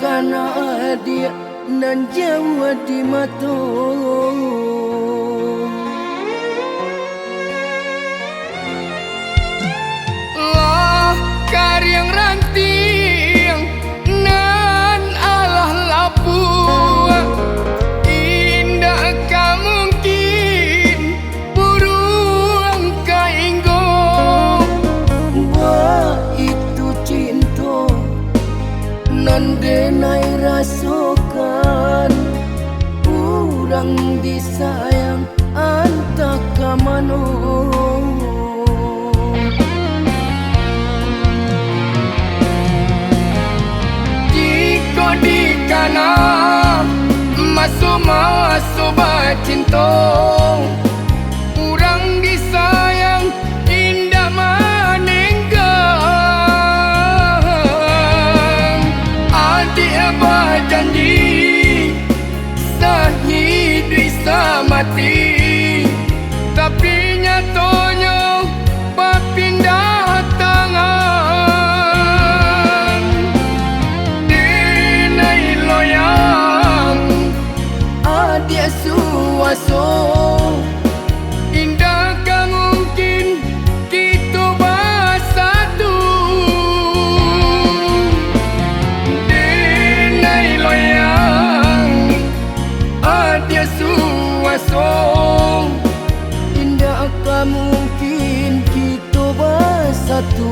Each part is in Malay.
kana dia nan jawa di mato lah karyang ranting nan alah lapu indah ka mungkin buruang kainggo wah itu cinta nan denai rasakan kurang disayang antah kamano jika di kana masuk bacinto kurang disayang indah manenggang adik abah janji sahid bisa mati tapi nyatanya berpindah tangan dinai loyang adik suaso indah kan mungkin kita bersatu dinai loyang adik suaso indah akan mungkin kita bersatu.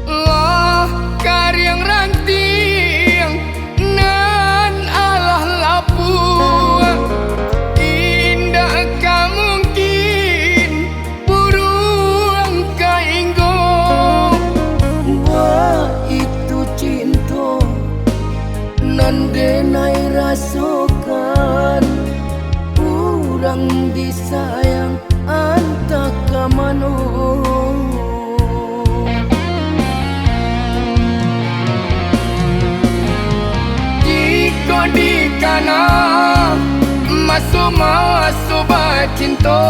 lah karyang ranting nan alah lapu indah ka mungkin buruang kainggo Wah itu cinta nan denai rasakan kurang disayang antah kamano jika di kana masuk bacinto